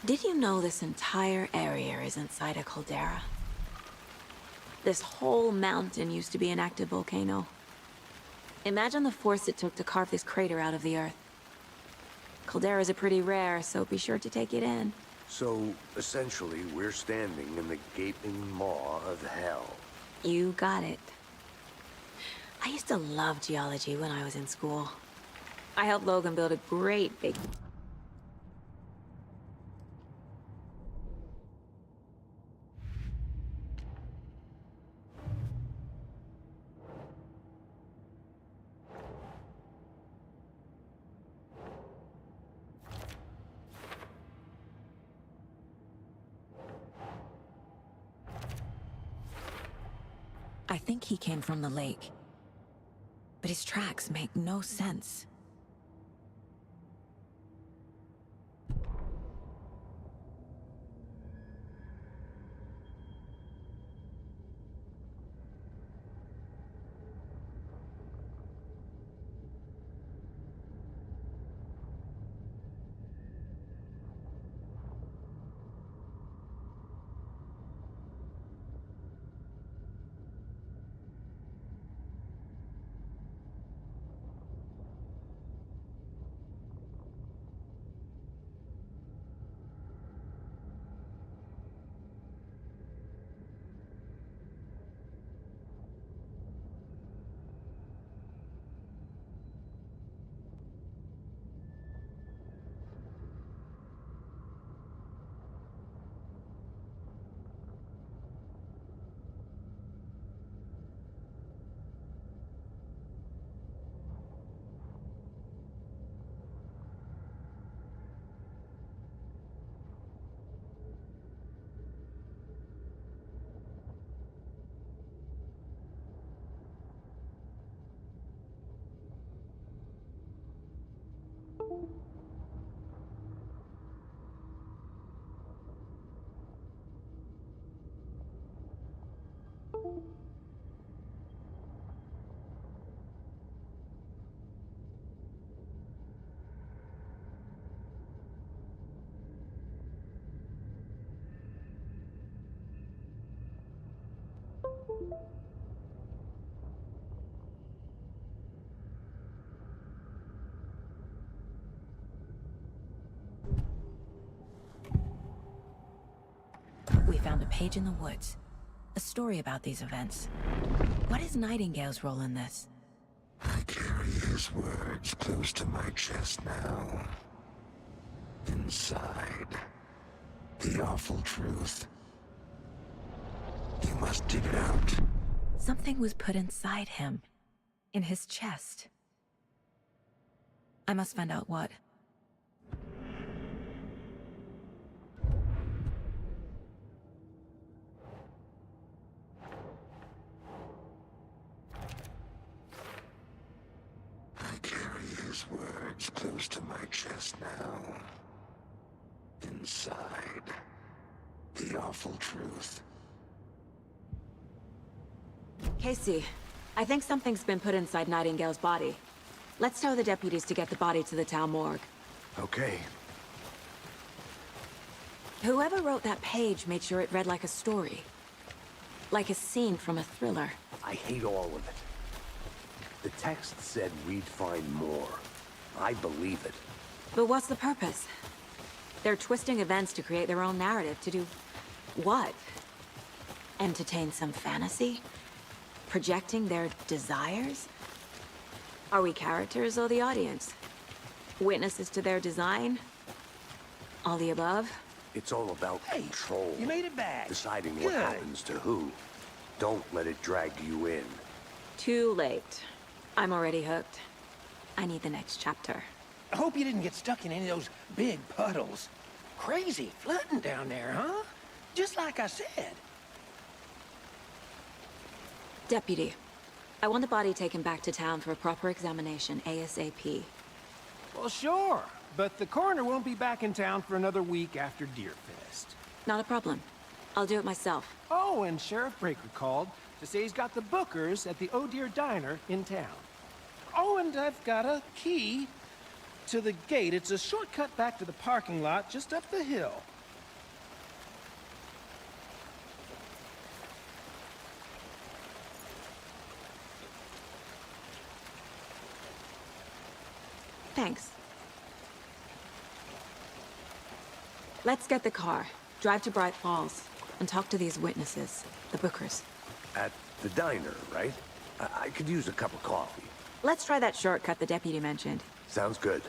Did you know this entire area is inside a caldera? This whole mountain used to be an active volcano. Imagine the force it took to carve this crater out of the earth. Calderas are pretty rare, so be sure to take it in. So, essentially, we're standing in the gaping maw of hell. You got it. I used to love geology when I was in school. I helped Logan build a great big... I think he came from the lake. But his tracks make no sense. We found a page in the woods. A story about these events. What is Nightingale's role in this? I carry his words close to my chest now. Inside, the awful truth. You must dig it out. Something was put inside him. In his chest. I must find out what. I carry his words close to my chest now. Inside, the awful truth. Casey, I think something's been put inside Nightingale's body. Let's tell the deputies to get the body to the town morgue. Okay. Whoever wrote that page made sure it read like a story. Like a scene from a thriller. I hate all of it. The text said we'd find more. I believe it. But what's the purpose? They're twisting events to create their own narrative to do... what? Entertain some fantasy? Projecting their desires? Are we characters or the audience? Witnesses to their design? All the above? It's all about control. You made it back. Deciding what Good. happens to who. Don't let it drag you in. Too late. I'm already hooked. I need the next chapter. I hope you didn't get stuck in any of those big puddles. Crazy flooding down there, huh? Just like I said. Deputy, I want the body taken back to town for a proper examination, ASAP. Well, sure. But the coroner won't be back in town for another week after Deerfest. Not a problem. I'll do it myself. Oh, and Sheriff Breaker called to say he's got the Bookers at the Oh Deer Diner in town. Oh, and I've got a key to the gate. It's a shortcut back to the parking lot just up the hill. Thanks. Let's get the car, drive to Bright Falls, and talk to these witnesses, the Bookers. At the diner, right? I could use a cup of coffee. Let's try that shortcut the deputy mentioned. Sounds good.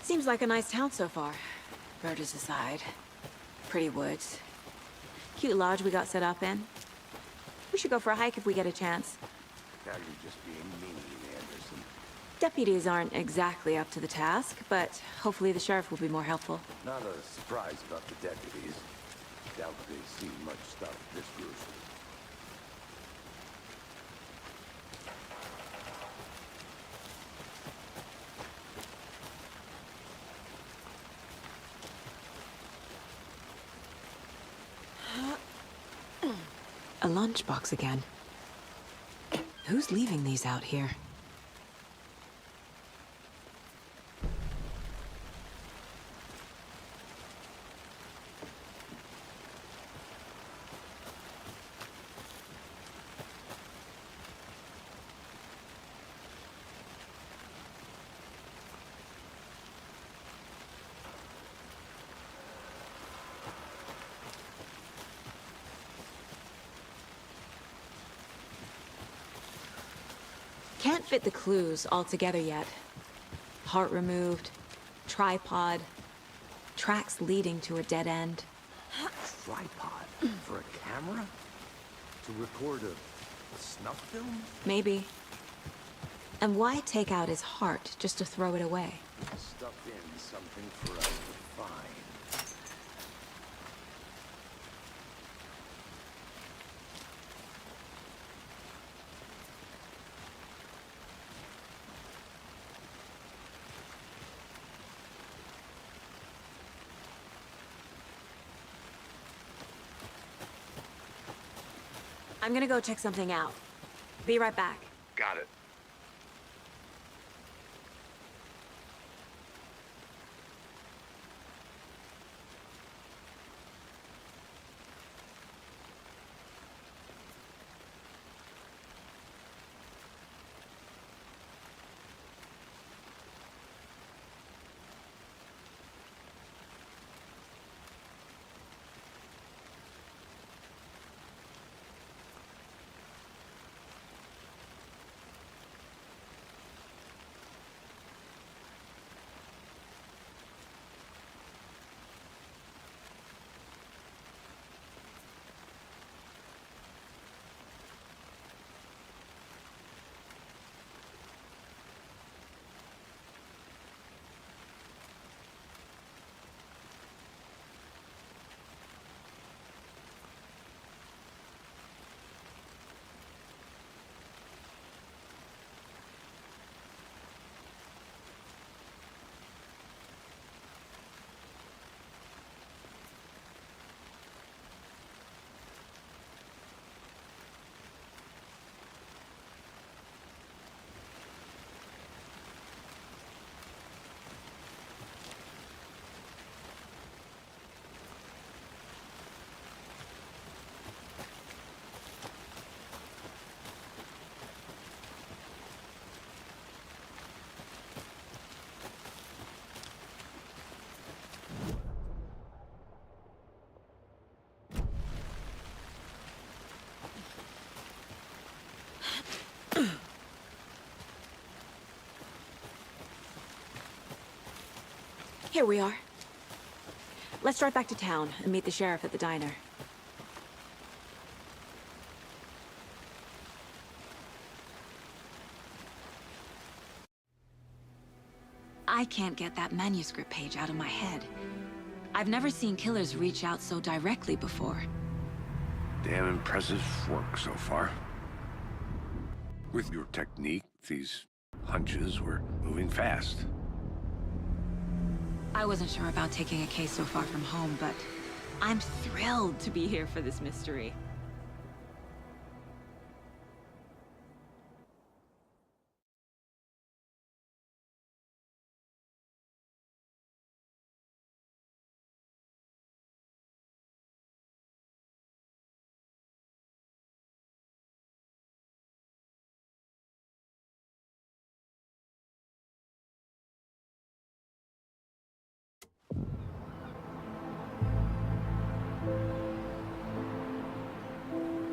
Seems like a nice town so far. Murders aside. Pretty woods. Cute lodge we got set up in. We should go for a hike if we get a chance. Now you're just being mean, Anderson. Deputies aren't exactly up to the task, but hopefully the sheriff will be more helpful. Not a surprise about the deputies. Doubt they've seen much stuff this gruesome. A lunchbox again. Who's leaving these out here? Can't fit the clues all together yet. Heart removed, tripod, tracks leading to a dead end. Tripod? For a camera? To record a snuff film? Maybe. And why take out his heart just to throw it away? Stuff in something for us to find. I'm gonna go check something out. Be right back. Got it. Here we are. Let's drive back to town and meet the sheriff at the diner. I can't get that manuscript page out of my head. I've never seen killers reach out so directly before. Damn impressive work so far. With your technique, these hunches were moving fast. I wasn't sure about taking a case so far from home, but I'm thrilled to be here for this mystery.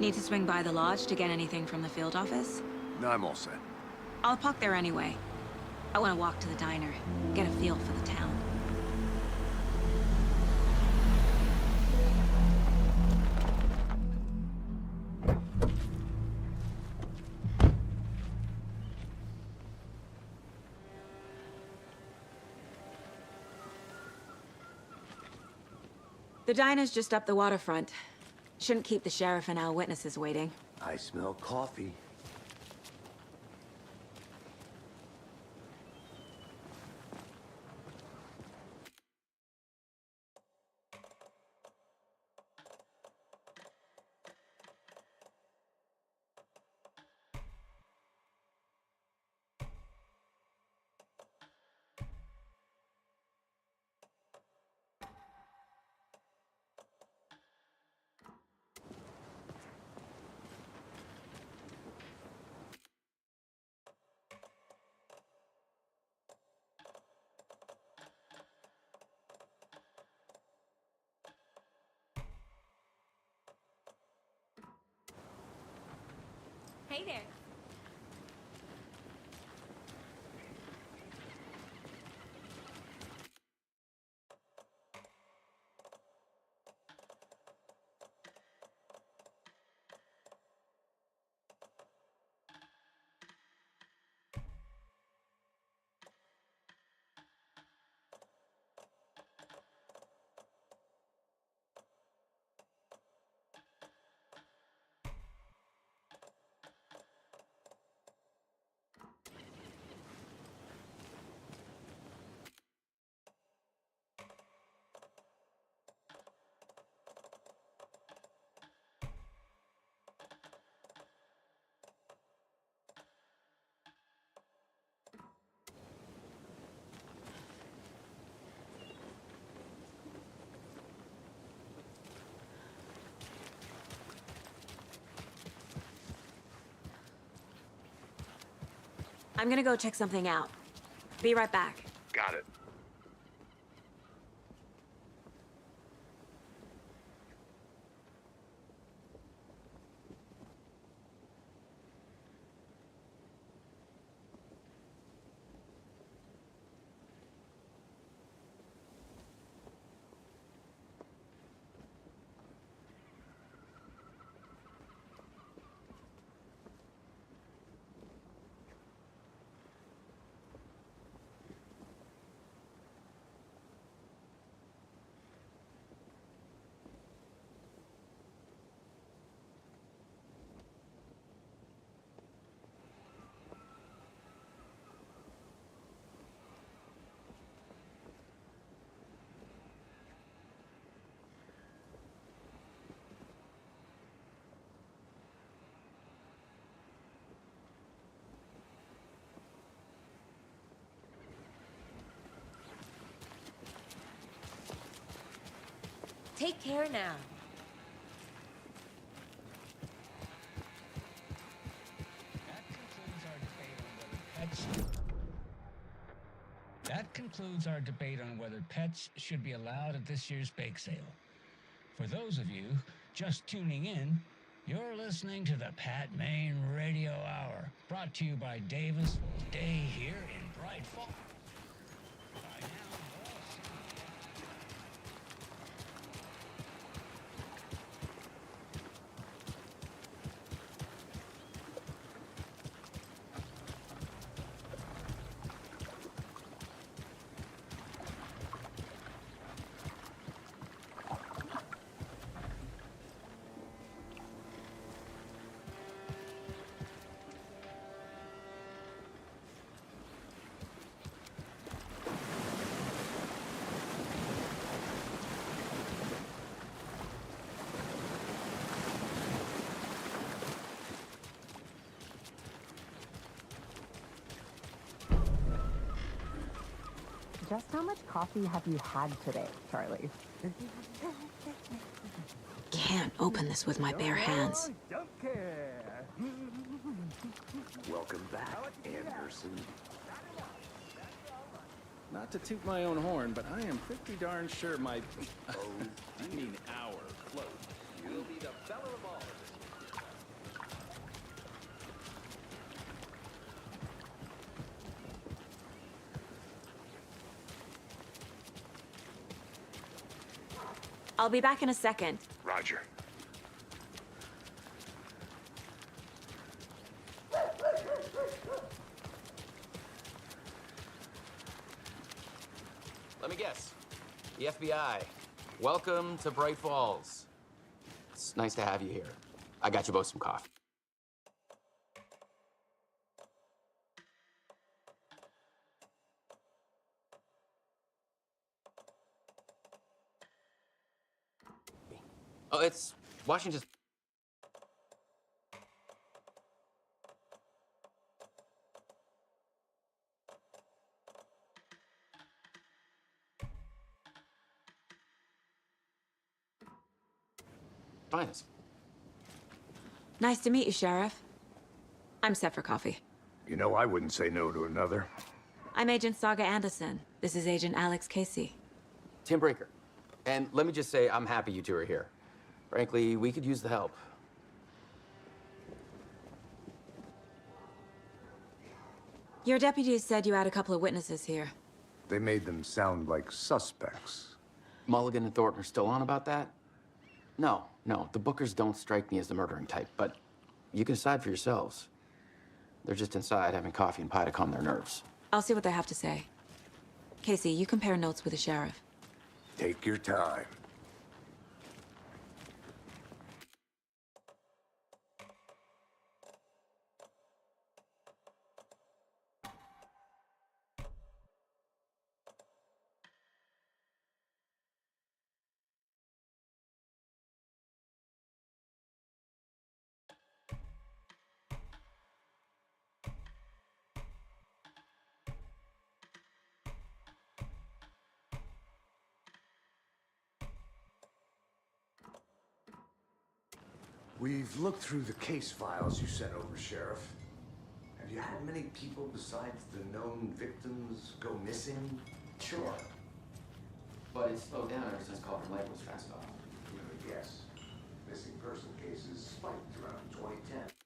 Need to swing by the lodge to get anything from the field office? No, I'm all set. I'll park there anyway. I want to walk to the diner, get a feel for the town. The diner's just up the waterfront. Shouldn't keep the sheriff and our witnesses waiting. I smell coffee. Hey there. I'm gonna go check something out. Be right back. Got it. Take care now. That concludes our debate on whether pets should be allowed at this year's bake sale. For those of you just tuning in, you're listening to the Pat Maine Radio Hour, brought to you by Davis Day here in Bright Falls. By now, all Just how much coffee have you had today, Charlie? Can't open this with my bare hands. Welcome back, Anderson. Not to toot my own horn, but I am pretty darn sure my... I mean our float. You'll be the fella of all of it. I'll be back in a second. Roger. Let me guess. The FBI. Welcome to Bright Falls. It's nice to have you here. I got you both some coffee. Oh, it's Washington. Finest. Nice to meet you, Sheriff. I'm set for coffee. You know, I wouldn't say no to another. I'm Agent Saga Anderson. This is Agent Alex Casey. Tim Breaker. And let me just say, I'm happy you two are here. Frankly, we could use the help. Your deputies said you had a couple of witnesses here. They made them sound like suspects. Mulligan and Thornton are still on about that? No, the Bookers don't strike me as the murdering type, but you can decide for yourselves. They're just inside having coffee and pie to calm their nerves. I'll see what they have to say. Casey, you compare notes with the sheriff. Take your time. We've looked through the case files you sent over, Sheriff. Have you had many people besides the known victims go missing? Sure. But it's slowed down ever since Culver Lake was fenced off. Yes. Missing person cases spiked around 2010.